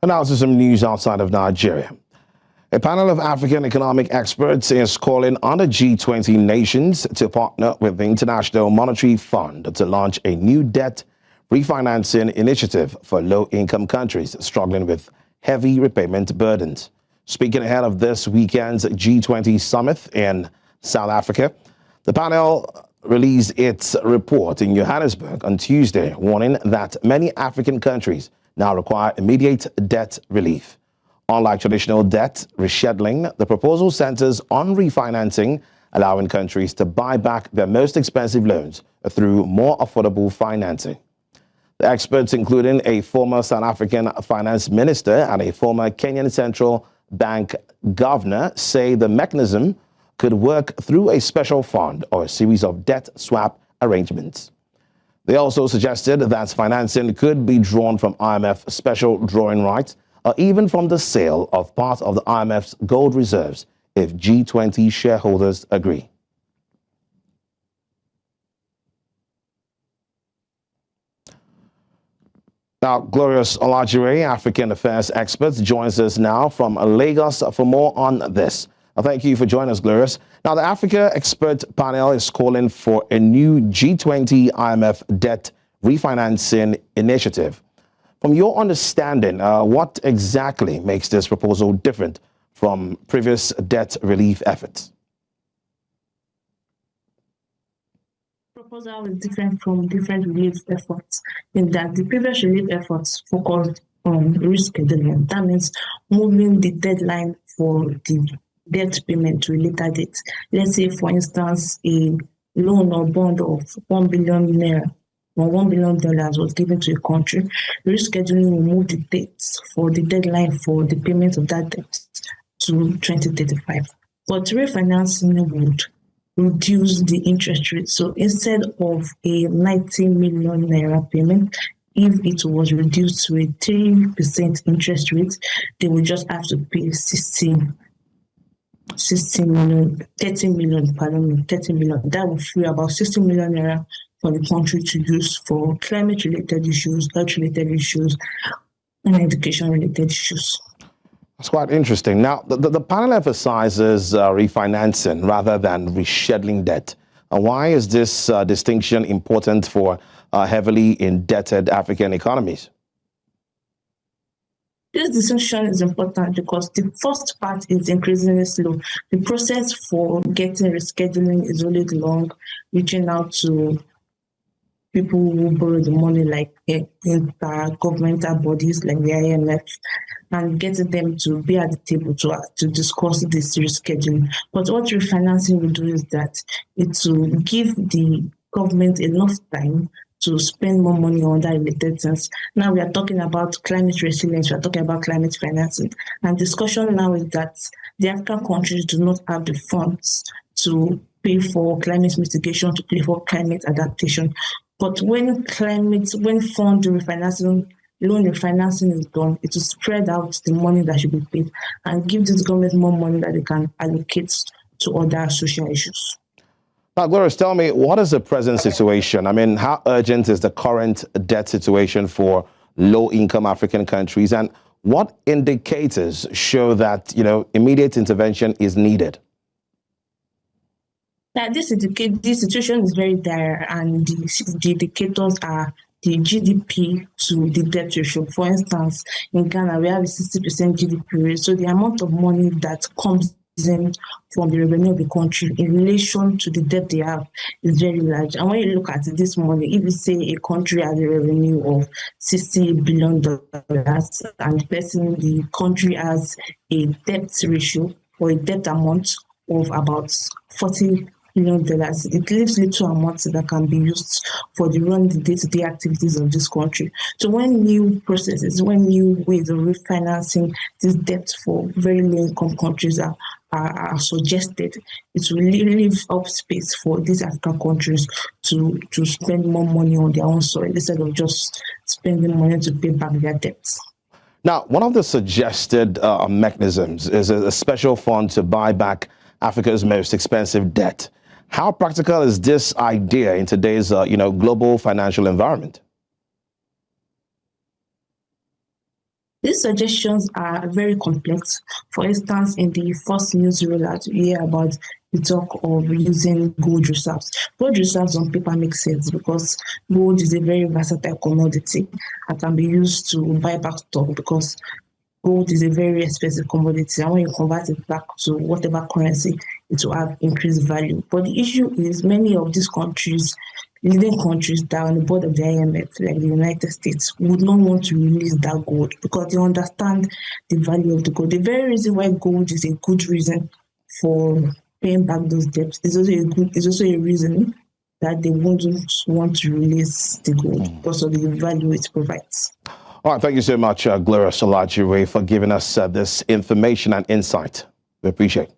And now to some news outside of Nigeria. A panel of African economic experts is calling on the G20 nations to partner with the International Monetary Fund to launch a new debt refinancing initiative for low-income countries struggling with heavy repayment burdens. Speaking ahead of this weekend's G20 Summit in South Africa, the panel released its report in Johannesburg on Tuesday, warning that many African countries now require immediate debt relief. Unlike traditional debt rescheduling, the proposal centers on refinancing, allowing countries to buy back their most expensive loans through more affordable financing. The experts, including a former South African finance minister and a former Kenyan central bank governor, say the mechanism could work through a special fund or a series of debt swap arrangements. They also suggested that financing could be drawn from IMF Special Drawing Rights or even from the sale of part of the IMF's gold reserves if G20 shareholders agree. Now, Glorious Olajire, African Affairs Expert, joins us now from Lagos for more on this. Thank you for joining us, Glorious. Now, the Africa Expert Panel is calling for a new G20 IMF debt refinancing initiative. From your understanding, what exactly makes this proposal different from previous debt relief efforts? Proposal is different from different relief efforts in that the previous relief efforts focused on rescheduling. That means moving the deadline for the debt payment to a later date. Let's say, for instance, a loan or bond of 1 billion naira or $1 billion was given to a country. Rescheduling will move the dates for the deadline for the payment of that debt to 2035. But refinancing would reduce the interest rate. So instead of a 90 million naira payment, if it was reduced to a 3% interest rate, they would just have to pay 30 million. That would free about 60 million naira for the country to use for climate-related issues, health-related issues, and education-related issues. That's quite interesting. Now, the panel emphasizes refinancing rather than rescheduling debt. Why is this distinction important for heavily indebted African economies? This distinction is important because the first part is increasingly slow. The process for getting rescheduling is really long, reaching out to people who borrow the money, like intergovernmental bodies like the IMF, and getting them to be at the table to discuss this rescheduling. But what refinancing will do is that it will give the government enough time to spend more money on that related things. Now we are talking about climate resilience, we are talking about climate financing. And discussion now is that the African countries do not have the funds to pay for climate mitigation, to pay for climate adaptation. But when fund refinancing, loan refinancing is done, it will spread out the money that should be paid and give this government more money that they can allocate to other social issues. Now, Glorious, tell me, what is the present situation? I mean, how urgent is the current debt situation for low-income African countries, and what indicators show that, immediate intervention is needed? This situation is very dire, and the indicators are the GDP to the debt ratio. For instance, in Ghana, we have a 60% GDP rate, so the amount of money that comes in from the revenue of the country in relation to the debt they have is very large. And when you look at this money, if you say a country has a revenue of $60 billion and the country has a debt ratio or a debt amount of about $40 million, it leaves little amounts that can be used for the day-to-day activities of this country. So when new processes, when new ways of refinancing this debt for very low-income countries are suggested, it will leave up space for these African countries to spend more money on their own soil instead of just spending money to pay back their debts. Now, one of the suggested mechanisms is a special fund to buy back Africa's most expensive debt. How practical is this idea in today's, global financial environment? These suggestions are very complex. For instance, in the first news rollout, we hear about the talk of using gold reserves. Gold reserves on paper make sense because gold is a very versatile commodity and can be used to buy back stock because gold is a very expensive commodity, and when you convert it back to whatever currency, it will have increased value. But the issue is many of these countries, leading countries that are on the board of the IMF, like the United States, would not want to release that gold because they understand the value of the gold. The very reason why gold is a good reason for paying back those debts is also a reason that they wouldn't want to release the gold because of the value it provides. All right, thank you so much, Glorious Olajire, for giving us this information and insight. We appreciate it.